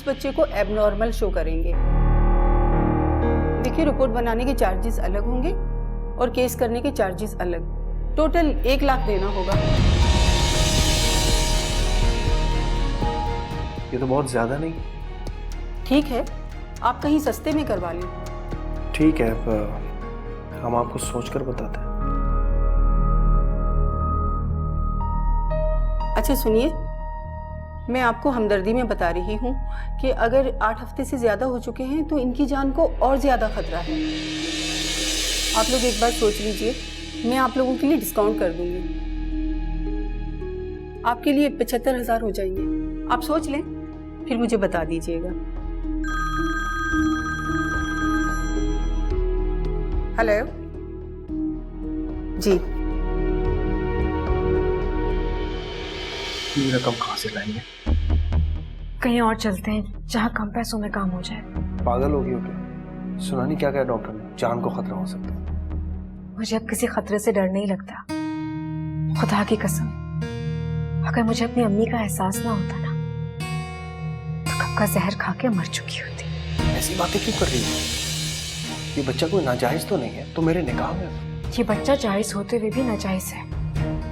बच्चे को abnormal show करेंगे। देखिए, रिपोर्ट बनाने के चार्जेस अलग होंगे और केस करने के चार्जेस अलग। टोटल 1 लाख देना होगा। ये तो बहुत ज्यादा नहीं? ठीक है, आप कहीं सस्ते में करवा लें। ठीक है, हम आपको सोचकर बताते हैं। अच्छा सुनिए, मैं आपको हमदर्दी में बता रही हूँ कि अगर 8 हफ्ते से ज्यादा हो चुके हैं तो इनकी जान को और ज्यादा खतरा है। आप लोग एक बार सोच लीजिए, मैं आप लोगों के लिए डिस्काउंट कर दूंगी। आपके लिए 75,000 हो जाएंगे। आप सोच लें, फिर मुझे बता दीजिएगा। हेलो जी। ये रकम कहाँ से लाएंगे? कहीं और चलते हैं जहाँ कम पैसों में काम हो जाए। पागल हो गई हो क्या? सुना नहीं क्या कहा डॉक्टर ने? जान को खतरा हो सकता है। मुझे अब किसी खतरे से डर नहीं लगता। खुदा की कसम, अगर मुझे अपनी अम्मी का एहसास ना होता ना तो कब का जहर खा के मर चुकी होती। ऐसी बातें क्यों कर रही हो? ये बच्चा कोई नाजायज तो नहीं है? तो मेरे निकाह में ये बच्चा जायज होते हुए भी नाजायज है।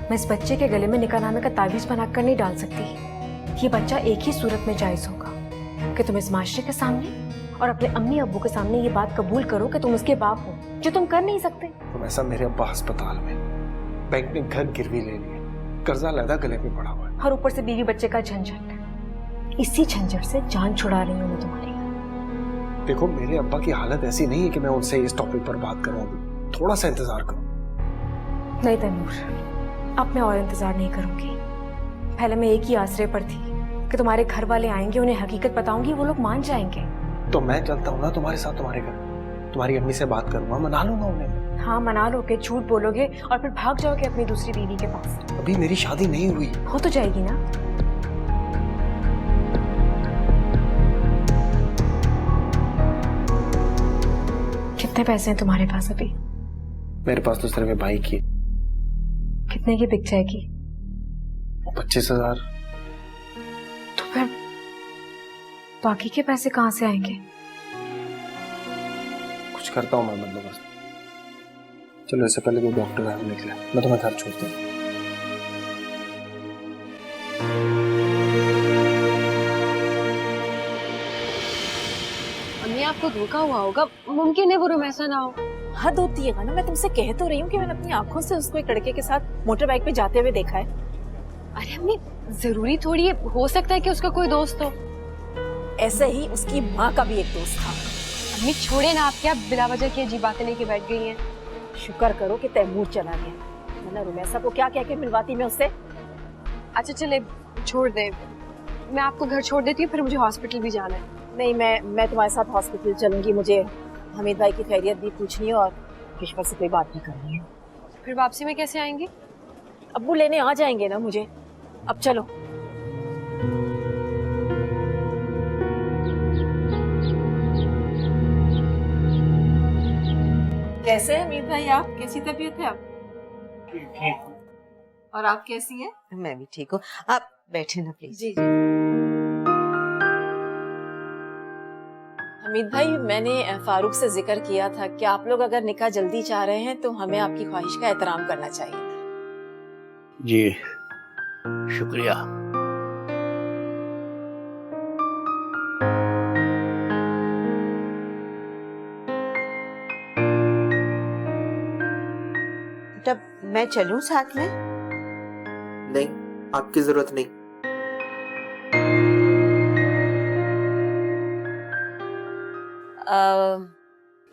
मैं इस बच्चे के गले में निकाहनामे का ताबीज बनाकर नहीं डाल सकती। ये बच्चा एक ही सूरत में जायज होगा कि तुम इस माशरे के सामने और अपने अम्मी अब्बू के सामने ये बात कबूल करो कि तुम उसके बाप हो, जो तुम कर नहीं सकते। तो ऐसा मेरे अब्बा अस्पताल में, बैंक ने घर गिरवी ले लिए, कर्जा लदा गले पे पड़ा हुआ है, और ऊपर से बीवी बच्चे का झंझट। इसी झंझट से जान छुड़ा रही हूँ मैं तुम्हारी। देखो, मेरे अब्बा की हालत ऐसी नहीं है कि मैं उनसे इस टॉपिक पर बात करूँ। अभी थोड़ा सा इंतजार करो। नहीं तैमूर, अब मैं और इंतजार नहीं करूंगी। पहले मैं एक ही आसरे पर थी कि तुम्हारे घर वाले आएंगे, उन्हें हकीकत बताऊंगी, वो लोग मान जाएंगे। तो मैं चलता हूँ ना तुम्हारे साथ तुम्हारे घर। तुम्हारी अम्मी से बात करूंगा, मना लूंगा उन्हें। हाँ, मना लोगे, झूठ बोलोगे और फिर भाग जाओगे अपनी दूसरी बीवी के पास। अभी मेरी शादी नहीं हुई। हो तो जाएगी ना। कितने पैसे हैं तुम्हारे पास अभी? मेरे पास तो सिर्फ भाई की। कितने की बिक जाएगी? 25,000। तो फिर बाकी के पैसे कहाँ से आएंगे? कुछ करता हूँ मैं बंदोबस्त। चलो, इससे पहले कोई डॉक्टर आने निकले, मैं तुम्हें घर छोड़ता हूँ। अम्मी, आपको धोखा हुआ होगा। मुमकिन है वो रूम ऐसा ना हो। हद होती है ना, मैं तुमसे कह तो रही हूँ कि मैंने अपनी आंखों से उसको एक लड़के के साथ मोटर बाइक पे जाते हुए देखा है। अरे अम्मी, जरूरी थोड़ी है, हो सकता है कि उसका कोई दोस्त हो। ऐसे ही उसकी माँ का भी एक दोस्त था। अम्मी छोड़े ना, आप क्या बिला वजह की अजीब बातें लेके बैठ गई हैं। शुक्र करो कि तैमूर चला गया, वरना रुमैसा को क्या कह के मिलवाती मैं उससे। अच्छा चले, छोड़ दे, मैं आपको घर छोड़ देती हूँ, फिर मुझे हॉस्पिटल भी जाना है। नहीं, मैं तुम्हारे साथ हॉस्पिटल चलूंगी। मुझे हमीद भाई की खैरियत भी पूछनी है और किश्वर से कोई बात भी करनी है। फिर वापसी में कैसे आएंगी? अब्बू लेने आ जाएंगे ना मुझे। अब चलो। कैसे हैं हमीद भाई आप? कैसी तबीयत है आप? और आप कैसी हैं? मैं भी ठीक हूँ। आप बैठे ना प्लीज। जी जी। हमीद भाई, मैंने फारूक से जिक्र किया था कि आप लोग अगर निकाह जल्दी चाह रहे हैं तो हमें आपकी ख्वाहिश का एहतराम करना चाहिए। जी शुक्रिया। तब मैं चलूं साथ में? नहीं, आपकी जरूरत नहीं।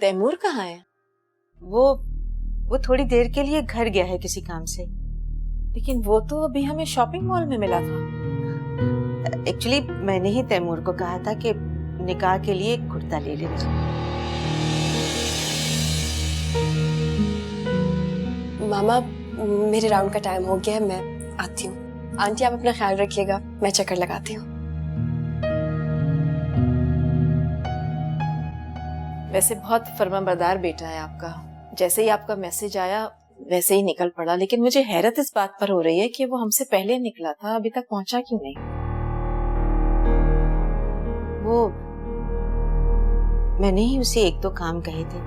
तैमूर कहाँ है? वो थोड़ी देर के लिए घर गया है किसी काम से। लेकिन वो तो अभी हमें शॉपिंग मॉल में मिला था। एक्चुअली मैंने ही तैमूर को कहा था कि निकाह के लिए कुर्ता ले लेना। मामा, मेरे राउंड का टाइम हो गया है, मैं आती हूँ। आंटी आप अपना ख्याल रखिएगा, मैं चक्कर लगाती हूँ। वैसे बहुत फर्माबरदार बेटा है आपका। जैसे ही आपका मैसेज आया वैसे ही निकल पड़ा। लेकिन मुझे हैरत इस बात पर हो रही है कि वो हमसे पहले निकला था, अभी तक पहुंचा क्यों नहीं? वो मैंने ही उसे एक दो काम कहे थे।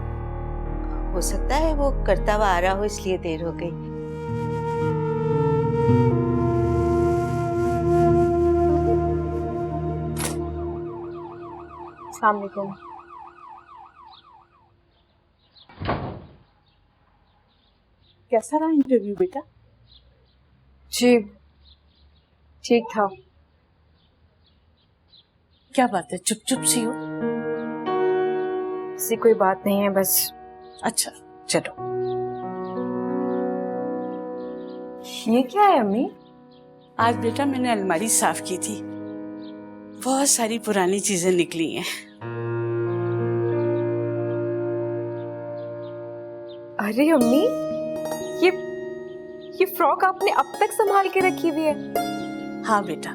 हो सकता है वो करता हुआ आ रहा हो इसलिए देर हो गई। अस्सलाम वालेकुम। कैसा रहा इंटरव्यू बेटा? जी ठीक था। क्या बात है, चुप चुप सी हो? ऐसी कोई बात नहीं है, बस। अच्छा चलो। ये क्या है अम्मी? आज बेटा मैंने अलमारी साफ की थी, बहुत सारी पुरानी चीजें निकली हैं। अरे अम्मी, ये फ्रॉक आपने अब तक संभाल के रखी हुई है? हाँ बेटा,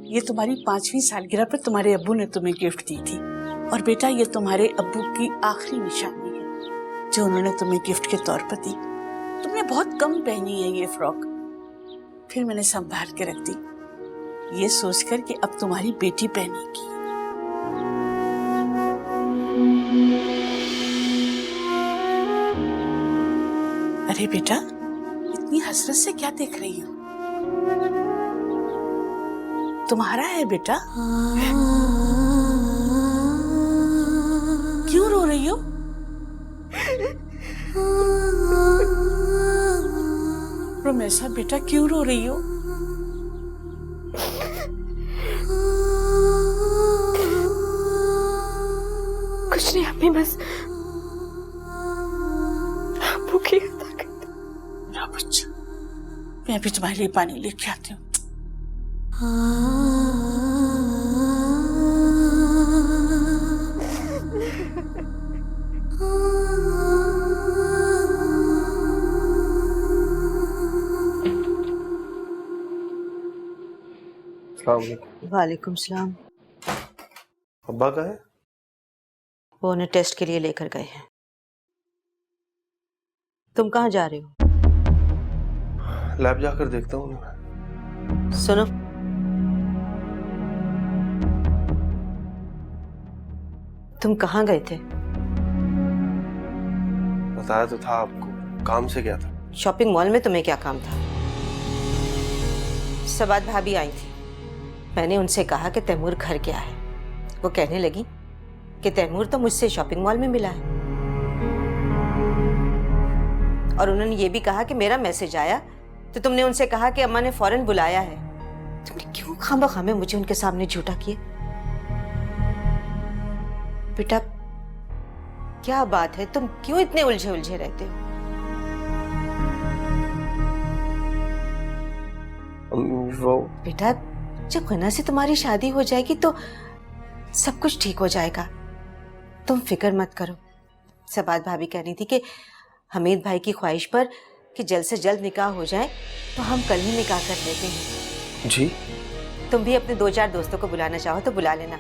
ये तुम्हारी 5वीं सालगिरह पर तुम्हारे अब्बू ने तुम्हें गिफ्ट दी थी। और बेटा ये तुम्हारे अब्बू की आखिरी निशानी है जो उन्होंने तुम्हें गिफ्ट के तौर पर दी। तुमने बहुत कम पहनी है ये फ्रॉक, फिर मैंने संभाल के रख दी, ये सोचकर कि अब तुम्हारी बेटी पहनेगी। अरे बेटा, इतनी हसरत से क्या देख रही हो? तुम्हारा है बेटा, क्यों रो रही हो? रोमेसा बेटा, क्यों रो रही हो? कुछ नहीं अम्मी, बस अब्बू की याद आ गई। ना बच्चा, मैं अभी तुम्हारे लिए पानी लेके आती हूँ। वालेकुम सलाम। अब्बा का है? वो उन्हें टेस्ट के लिए लेकर गए हैं। तुम कहाँ जा रहे हो? लैब जाकर देखता हूँ उन्हें। सुनो, तुम कहाँ गए थे? बताया तो था आपको, काम से गया था। शॉपिंग मॉल में तुम्हें क्या काम था? सबात भाभी आई थी, मैंने उनसे कहा कि तैमूर घर क्या है। वो कहने लगी कि तैमूर तो मुझसे शॉपिंग मॉल में मिला है, और उन्होंने ये भी कहा कि मेरा मैसेज आया तो तुमने उनसे कहा कि अम्मा ने फौरन बुलाया है। तुमने क्यों खामखामे मुझे उनके सामने झूठा किया? बेटा क्या बात है, तुम क्यों इतने उलझे उलझे रहते हो? वो बेटा जब गना से तुम्हारी शादी हो जाएगी तो सब कुछ ठीक हो जाएगा, तुम फिक्र मत करो। सबात भाभी कह रही थी कि हमीद भाई की ख्वाहिश पर कि जल्द से जल्द निकाह हो जाए तो हम कल ही निकाह कर लेते हैं। जी? तुम भी अपने 2-4 दोस्तों को बुलाना चाहो तो बुला लेना।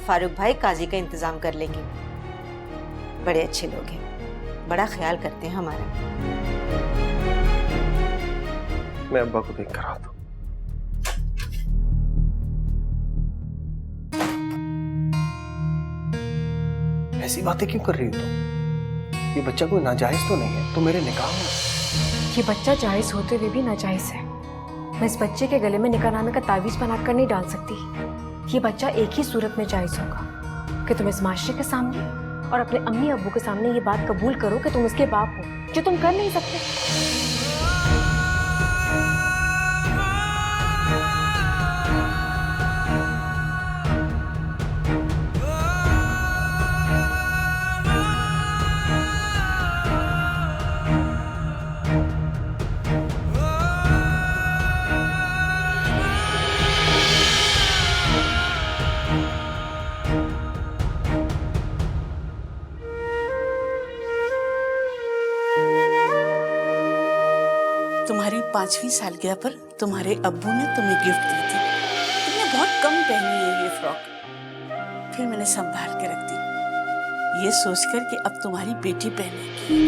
फारूक भाई काजी का इंतजाम कर लेंगे, बड़े अच्छे लोग हैं, बड़ा ख्याल करते हैं हमारा। मैं अब्बा को देख कर आता हूँ। ऐसी बातें क्यों कर रही हो तुम? ये बच्चा कोई नाजायज तो नहीं है, तो मेरे निकाह में। ये बच्चा जायज होते हुए भी नाजायज है। मैं इस बच्चे के गले में निकाहनामे का तावीज बनाकर नहीं डाल सकती। ये बच्चा एक ही सूरत में जायज होगा कि तुम इस माशरे के सामने और अपने अम्मी अब्बू के सामने ये बात कबूल करो कि तुम उसके बाप हो, जो तुम कर नहीं सकते। तुम्हारी 5वीं सालगिरह पर तुम्हारे अब्बू ने तुम्हें गिफ्ट दी थी। तुमने बहुत कम पहनी है ये फ्रॉक, फिर मैंने संभाल के रख दी, ये सोचकर कि अब तुम्हारी बेटी पहनेगी।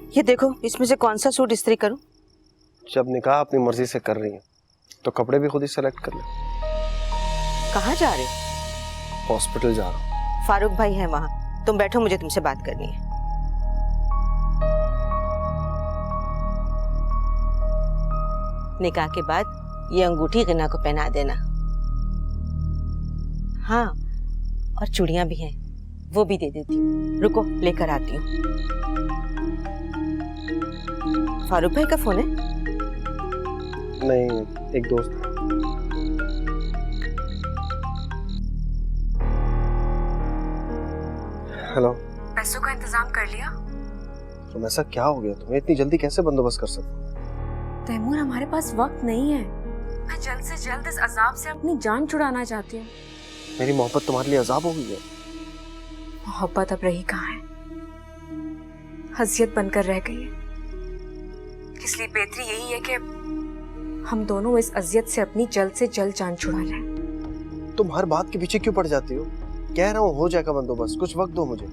ये देखो, इसमें से कौन सा सूट इस्त्री करूं? जब निकाह अपनी मर्जी से कर रही है तो कपड़े भी खुद ही सेलेक्ट कर ले। कहाँ जा रहे हो? हॉस्पिटल जा रहा हूँ। फारूक भाई है वहाँ, तुम बैठो, मुझे तुमसे बात करनी है। निकाह के बाद ये अंगूठी गना को पहना देना। हाँ, और चूड़ियां भी हैं, वो भी दे देती हूँ। रुको, लेकर आती हूँ। फारूक भाई का फोन है? नहीं, एक दोस्त। हेलो। पैसों का इंतजाम कर लिया? तो ऐसा क्या हो गया तुम्हें? इतनी जल्दी कैसे बंदोबस्त कर सकते हो? तैमूर, हमारे पास वक्त नहीं है। मैं जल्द से जल्द इस अजाब से अपनी जान छुड़ाना चाहती हूँ। मेरी मोहब्बत तुम्हारे लिए अजाब हो गई है। मोहब्बत अब रही कहाँ है, हसीयत बनकर रह गई है। इसलिए बेहतरी यही है कि हम दोनों इस अजियत से अपनी जल्द से जल्द जान छुड़ा लें। तुम हर बात के पीछे क्यों पड़ जाती हो? कह रहा हूँ हो जाएगा बंदोबस्त, कुछ वक्त दो मुझे।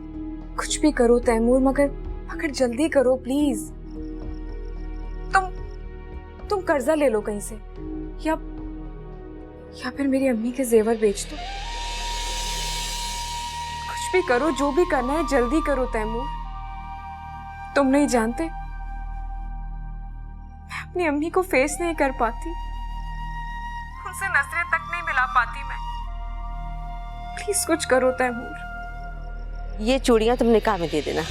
कुछ भी करो तैमूर, मगर जल्दी करो प्लीज। तुम कर्जा ले लो कहीं से, या फिर मेरी अम्मी के जेवर बेच दो। कुछ भी करो, जो भी करना है जल्दी करो तैमूर। तुम नहीं जानते, मैं अपनी अम्मी को फेस नहीं कर पाती, उनसे नजरें तक नहीं मिला पाती मैं। प्लीज कुछ करो तैमूर। ये चूड़ियां तुम निकाह में दे देना।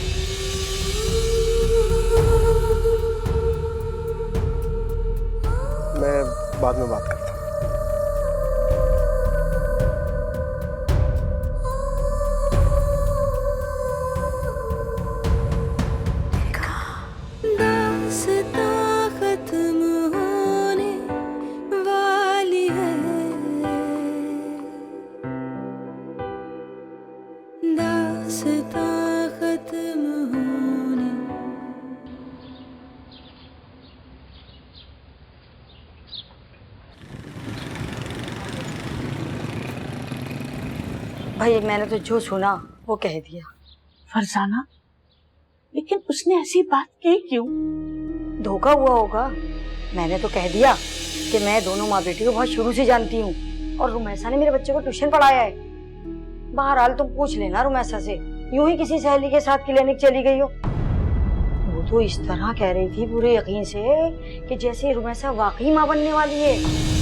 मैं बाद में बात करता हूँ। भाई मैंने तो जो सुना वो कह दिया। फरजाना, लेकिन उसने ऐसी बात की क्यों? धोखा हुआ होगा। मैंने तो कह दिया कि मैं दोनों माँ बेटी को बहुत शुरू से जानती हूँ और रुमैसा ने मेरे बच्चे को ट्यूशन पढ़ाया है। बहरहाल तुम पूछ लेना रुमैसा से, यूं ही किसी सहेली के साथ क्लिनिक चली गई हो। वो तो इस तरह कह रही थी पूरे यकीन से कि जैसे रुमैसा वाकई माँ बनने वाली है।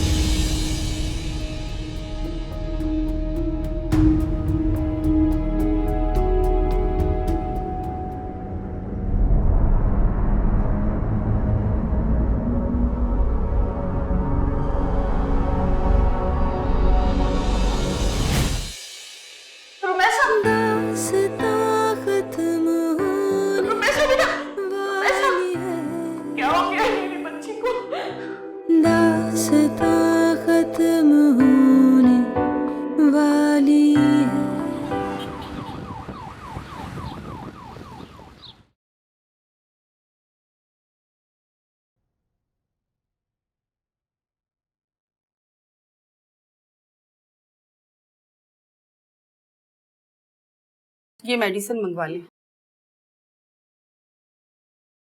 ये मेडिसिन मंगवा लें।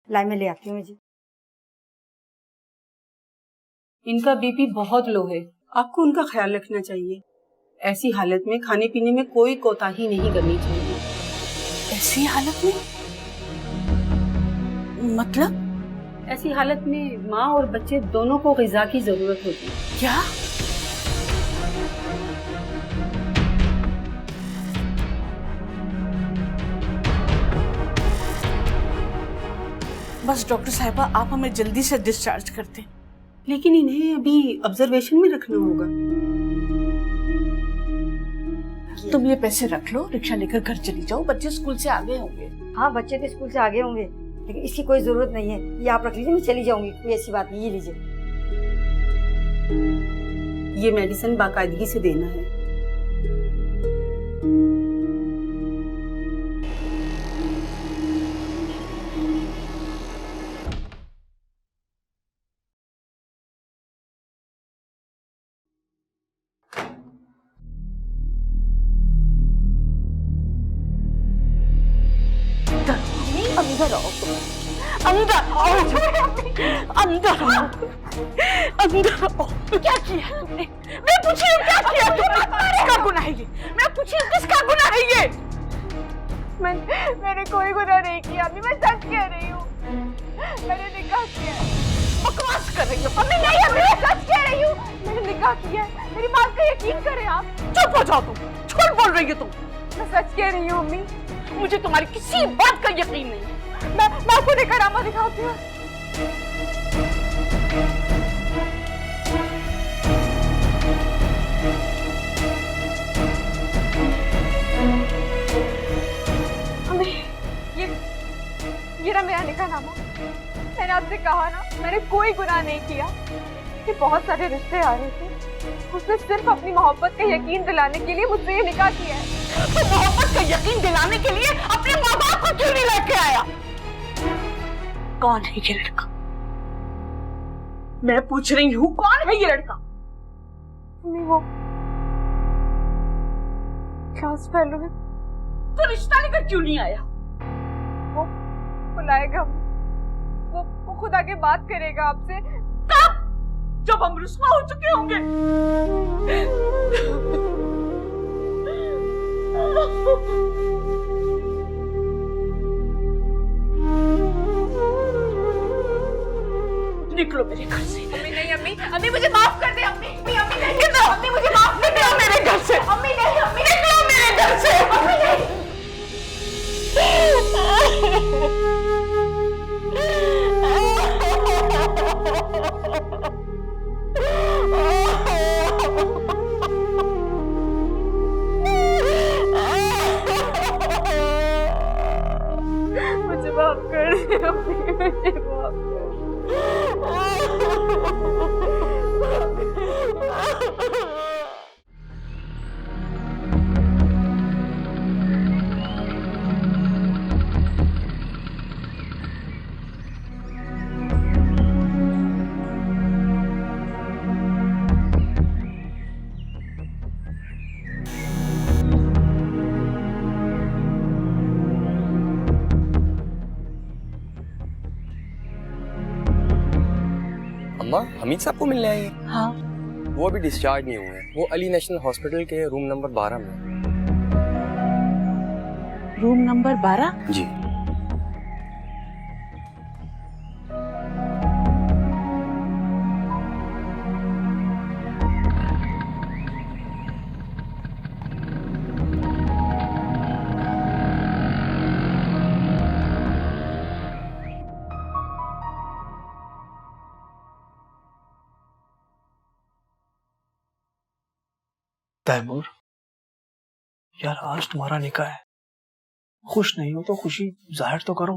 लाई मैं ले आती हूँ जी। इनका बीपी बहुत लो है, आपको उनका ख्याल रखना चाहिए। ऐसी हालत में खाने पीने में कोई कोताही नहीं करनी चाहिए। ऐसी हालत में? मतलब? ऐसी हालत में माँ और बच्चे दोनों को ग़िज़ा की जरूरत होती है। क्या? बस डॉक्टर साहिबा, आप हमें जल्दी से डिस्चार्ज कर दें। लेकिन इन्हें अभी ऑब्जर्वेशन में रखना होगा। तुम ये पैसे रख लो, रिक्शा लेकर घर चली जाओ, बच्चे स्कूल से आ गए होंगे। हाँ, बच्चे तो स्कूल से आ गए होंगे, लेकिन इसकी कोई जरूरत नहीं है। ये आप रख लीजिए, मैं चली जाऊंगी, कोई ऐसी बात नहीं। ये लीजिए। ये मेडिसिन बाकायदगी से देना है। अब इधर आओ तुम। अंदर आओ, अंदर आओ, अंदर आओ। क्या किया तुमने? मैं पूछी हूँ क्या किया तुमने? किसका गुनाह है ये? मैं पूछी हूँ किसका गुनाह है ये? मैंने कोई गुनाह नहीं किया अम्मी, मैं सच कह रही हूँ, मैंने निकाह किया है। बकवास कर रही हो अम्मी? नहीं अम्मी मैं सच कह रही हूँ, मैंने निकाह किया है, मेरी बात का यकीन करें आप। चुप हो जाओ तुम, झूठ बोल रही हो तुम। मैं सच कह रही हूँ अम्मी, मुझे तुम्हारी किसी बात का यकीन नहीं है। मैं आपको निकरामा दिखाती हूँ। अम्मी ये रहा मेरा निकाहनामा। मैंने आपसे कहा ना, मैंने कोई गुनाह नहीं किया। कि बहुत सारे रिश्ते आ रहे थे, उसने सिर्फ अपनी मोहब्बत का यकीन दिलाने के लिए मुझसे ये निकाह किया है। तो मोहब्बत का यकीन दिलाने के लिए अपने माँ बाप को क्यों नहीं लेके आया? कौन है ये लड़का? मैं पूछ रही हूँ कौन है ये लड़का? अम्मी वो क्लास फेलो है। तो रिश्ता लेकर क्यों नहीं आया? वो बुलाएगा, वो खुद आके बात करेगा आपसे। कब? जब हम रुस्वा हो चुके होंगे। निकलो मेरे घर से। अम्मी नहीं, अम्मी मुझे माफ कर दे अम्मी। अम्मी नहीं, किधर? अम्मी मुझे माफ कर दे मेरे घर से। अम्मी नहीं, अम्मी निकलो मेरे घर से। अम्मी नहीं। मुझे माफ कर दे अम्मी, मुझे माफ कर अम्मा, हमीद साहब को मिलने आई हैं? हाँ। वो अभी डिस्चार्ज नहीं हुए हैं। वो अली नेशनल हॉस्पिटल के रूम नंबर 12 में। Room number 12? जी। तैमूर, यार आज तुम्हारा निकाह है, खुश नहीं हो तो खुशी जाहिर तो करो।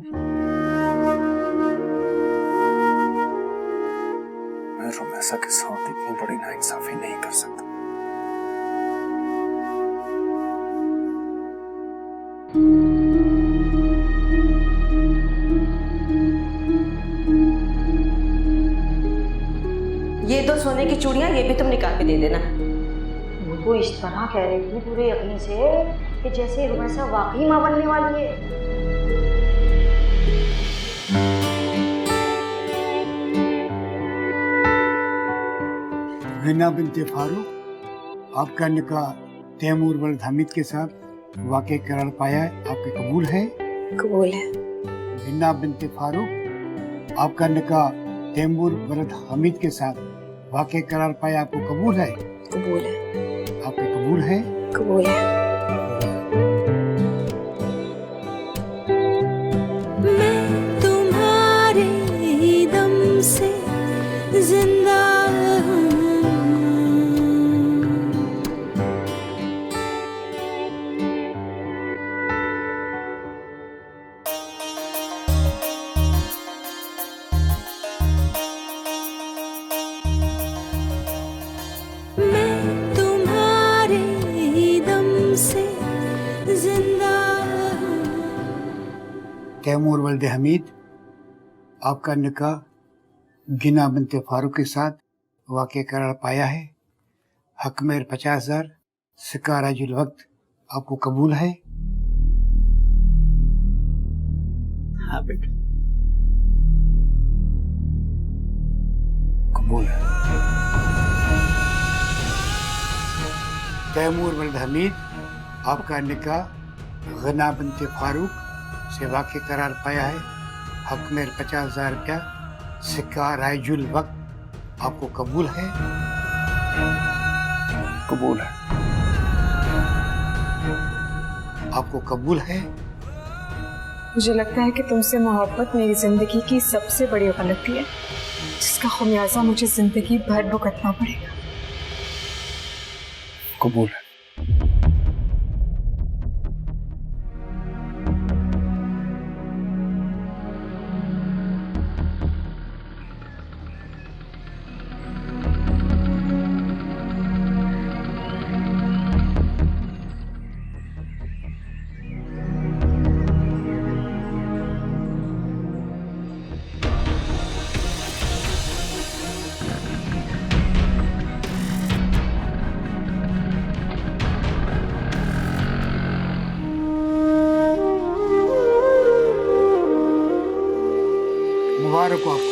मैं रुमैसा के साथ इतनी बड़ी नाइंसाफी नहीं कर सकता। ये दो सोने की चूड़ियां ये भी तुम निकाह पे दे देना। वो तो इस तरह कह रही थी पूरे यकीन से कि जैसे रुमैसा वाकई मां बनने वाली है। हिना बिनते फारूक, आपका निकाह तैमूर वल्द हमीद के साथ वाक़ई करार पाया है, आपके कबूल है? कबूल है। हिना बिनते फारूक, आपका निकाह तैमूर वल्द हमीद के साथ वाक़ई करार पाया, आपको कबूल है? कबूल है। आपके कबूल है? कबूल है। मैं तुम्हारे दम से जिंदा तैमूर वल्द हमीद, आपका निकाह गिना बिनते फारूक के साथ वाक़ई करार पाया है। हक में 50,000 सिक्का राजुल वक्त, आपको कबूल है? हाँ बेटा। कबूल है। तैमूर वल्द हमीद, आपका निकाह गना बिनते फारूक से वाक़ करार पाया है। हक में 50,000 रुपया सिक्का रायजुल वक्त आपको कबूल है? कबूल है। आपको कबूल है? मुझे लगता है कि तुमसे मोहब्बत मेरी जिंदगी की सबसे बड़ी गलती है, जिसका खमियाजा मुझे जिंदगी भर भुगतना पड़ेगा। कबूल है। मुबारक हो आपको।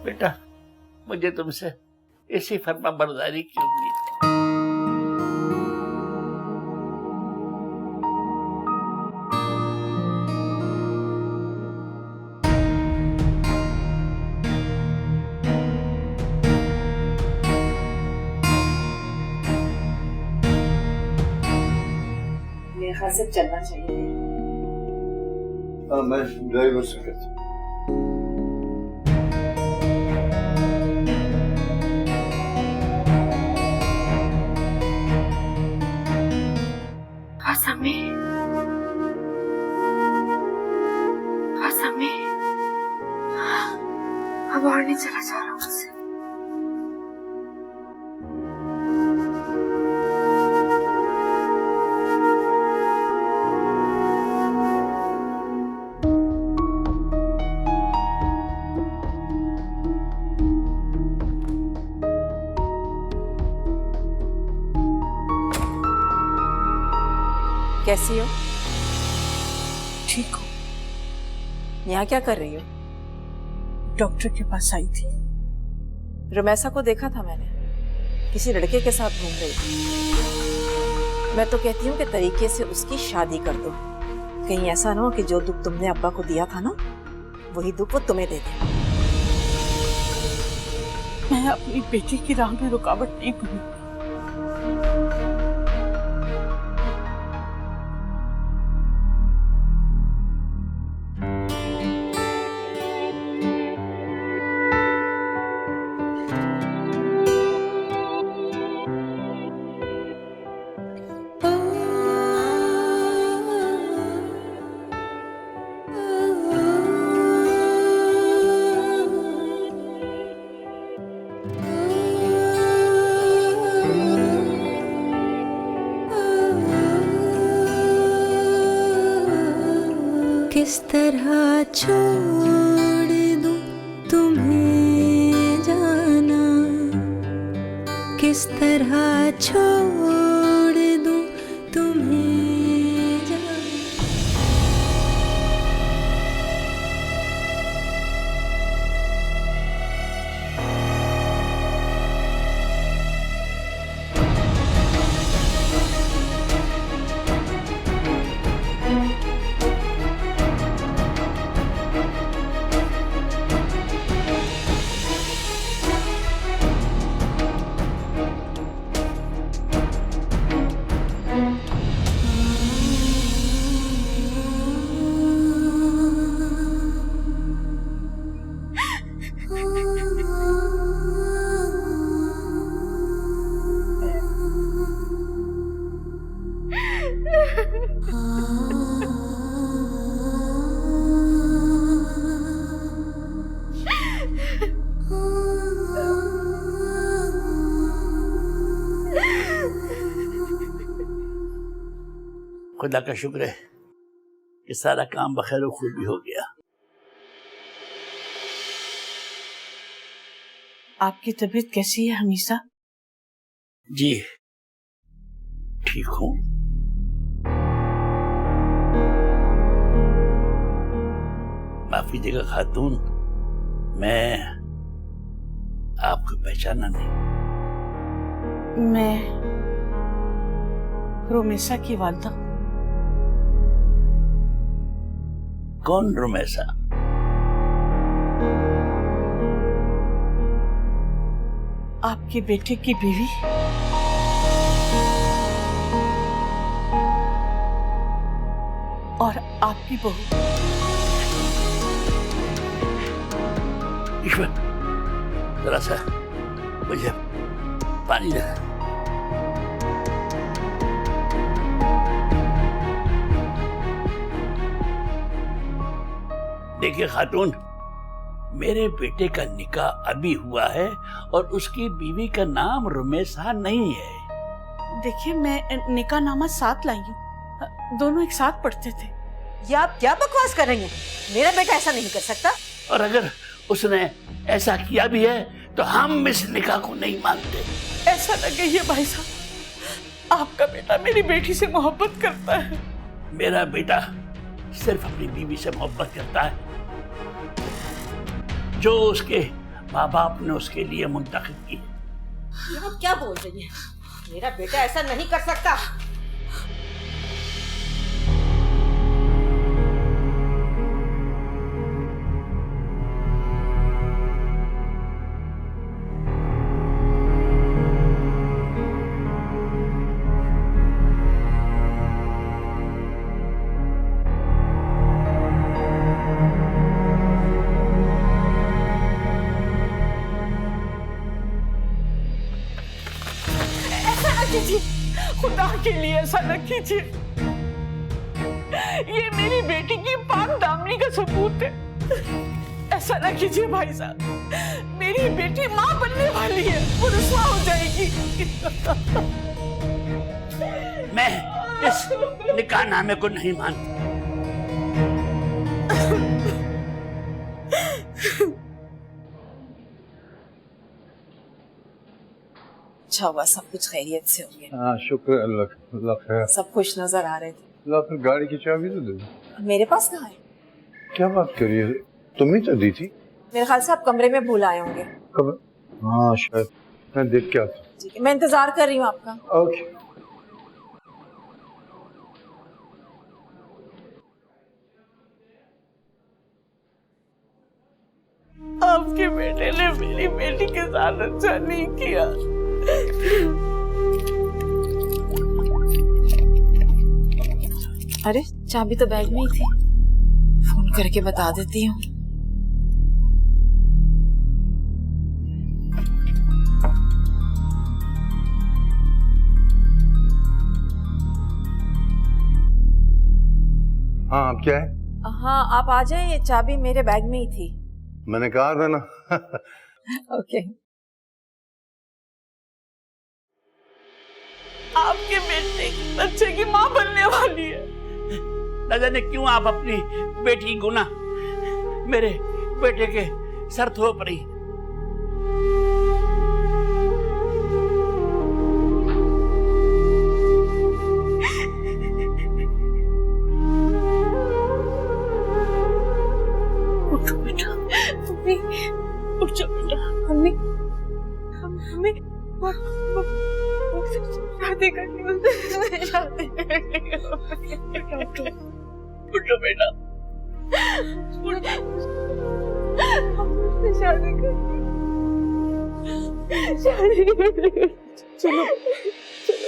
बेटा, मुझे तुमसे ऐसी फर्मा बरदारी क्यों की? मेरे ख्याल से चलना चाहिए। मैं ड्राइवर से कहता हूँ। अब और नहीं चला जा रहा मुझसे। कैसी हो? ठीक हो? यहाँ क्या कर रही हो? डॉक्टर के पास आई थी। रुमैसा को देखा था मैंने, किसी लड़के के साथ घूम रही थी। मैं तो कहती हूँ कि तरीके से उसकी शादी कर दो, कहीं ऐसा ना हो कि जो दुख तुमने अब्बा को दिया था ना, वही दुख वो तुम्हें दे दे। मैं अपनी बेटी की राह में रुकावट नहीं बनूंगी। किस तरह छोड़ दूं तुम्हें जाना, किस तरह छोड़ दूं तुम्हें जाना। खुदा का शुक्र है कि सारा काम बखैर खूबी हो गया। आपकी तबीयत कैसी है हमीसा? जी ठीक हूँ। माफी देगा खातून, मैं आपको पहचाना नहीं। मैं रोमेसा की वालदा। कौन रोमेसा? आपके बेटे की बीवी। और आपकी बहू। ईश्वर, जरा सा मुझे पानी दे। देखिए खातून, मेरे बेटे का निकाह अभी हुआ है और उसकी बीवी का नाम रुमेसा नहीं है। देखिए, मैं निकाह नामा साथ लाई हूँ, दोनों एक साथ पढ़ते थे। ये आप क्या बकवास कर रही हैं? मेरा बेटा ऐसा नहीं कर सकता। और अगर उसने ऐसा किया भी है तो हम इस निकाह को नहीं मानते। ऐसा न कहिए भाई साहब, आपका बेटा मेरी बेटी से मोहब्बत करता है। मेरा बेटा सिर्फ अपनी बीवी से मोहब्बत करता है जो उसके माँ बाप ने उसके लिए मुंतखब की है। ये आप क्या बोल रही हैं? मेरा बेटा ऐसा नहीं कर सकता। खुदा के लिए ऐसा न कीजिए। ये मेरी बेटी की पाक दामनी का सबूत है। ऐसा न कीजिए भाई साहब, मेरी बेटी माँ बनने वाली है, वो रुसवा हो जाएगी। मैं इस निकाहनामे को नहीं मानता। अच्छा हुआ सब कुछ खैरियत से हो गया। हाँ शुक्र अल्लाह खैर। सब खुश नजर आ रहे थे। ला फिर गाड़ी की चाबी तो दे दो। मेरे पास कहाँ है? क्या बात कर रही है? तुम ही तो दी थी। मेरे ख्याल से आप कमरे में भूल आए होंगे। कब? हाँ शायद, मैं देख के आता हूँ। ठीक है, मैं इंतजार कर रही हूँ आपका। ओके। आपके बेटे ने मेरी बेटी के साथ अच्छा नहीं किया। अरे चाबी तो बैग में ही थी, फोन करके बता देती हूँ। हाँ अब क्या है? हाँ आप आ जाएं, ये चाबी मेरे बैग में ही थी। मैंने कहा था ना। ओके। आपके बेटे बच्चे की माँ बनने वाली है। न जाने क्यों आप अपनी बेटी की गुनाह मेरे बेटे के सर थोप रही। उठो बेटा, मम्मी उठ जाओ बेटा। मम्मी मम्मी शादी करनी है, शादी करनी है। उठो बेटा, शादी करनी, शादी करनी। चलो चलो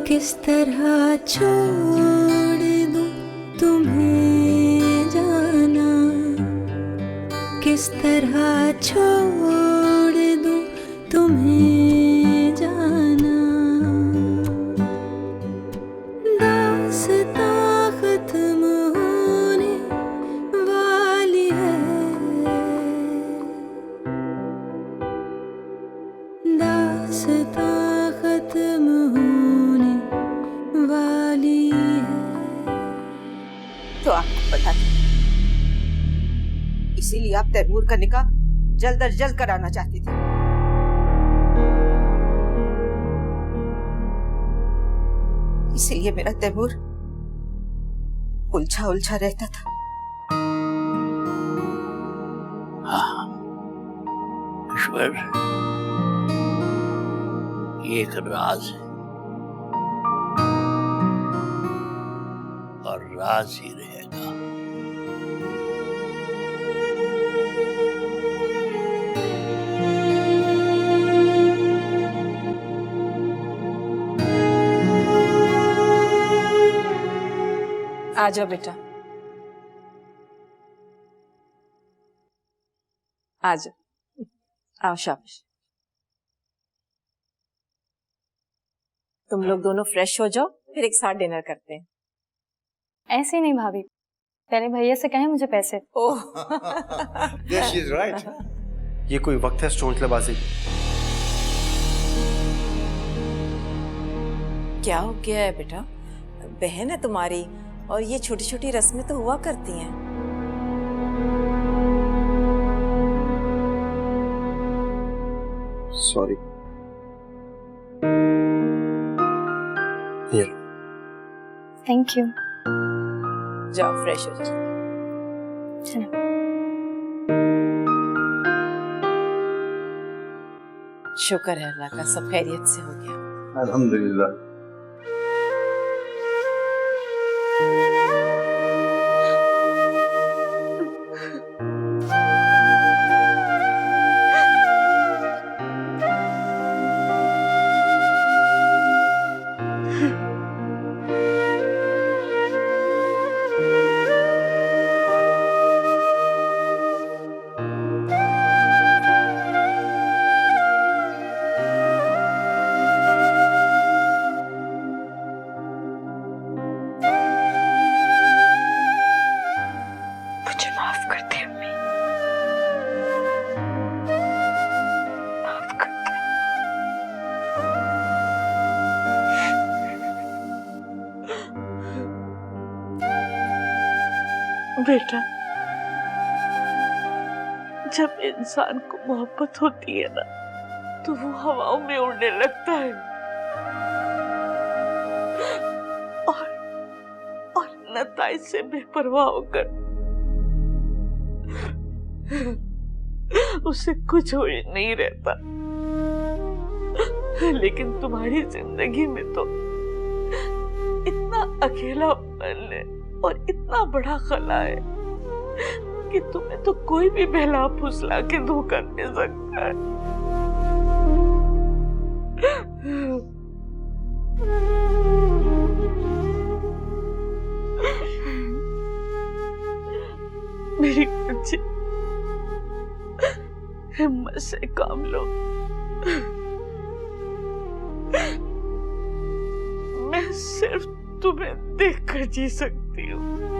किस तरह छोड़ दूं तुम्हें जाना, किस तरह छोड़ दूं तुम्हें जाना। दास्तां खत्म होने वाली है। तो आपको पता था, इसीलिए आप तैमूर का निकाह जल्द अज जल्द कराना चाहती थी। इसीलिए मेरा तैमूर उलझा उलझा रहता था। हाँ ईश्वर, ये एक राज है और राज ही रहेगा। आ जाओ बेटा, आ जाओ, आओ शाबाश। तुम लोग दोनों फ्रेश हो जाओ, फिर एक साथ डिनर करते हैं। ऐसे नहीं भाभी, पहले भैया से कहें मुझे पैसे। ओह, yes, she is right. ये कोई वक्त है चोंचलेबाजी? क्या हो गया है बेटा? बहन है तुम्हारी और ये छोटी छोटी रस्में तो हुआ करती हैं। सॉरी। Thank you. जाओ फ्रेश हो जाओ। चलो। शुक्र है अल्लाह का, सब खैरियत से हो गया। अल्हम्दुलिल्लाह। मुझे माफ कर दे अम्मी, माफ कर दे। बेटा, जब इंसान को मोहब्बत होती है ना, तो वो हवाओं में उड़ने लगता है और नताइज से बेपरवाह होकर उससे कुछ हो ही नहीं रहता। लेकिन तुम्हारी जिंदगी में तो इतना अकेलापन है और इतना बड़ा खला है कि तुम्हें तो कोई भी बहला फुसला के धोखा दे सकता है। मेरी बच्ची, हिम्मत से काम लो। मैं सिर्फ तुम्हें देखकर जी सकती हूँ।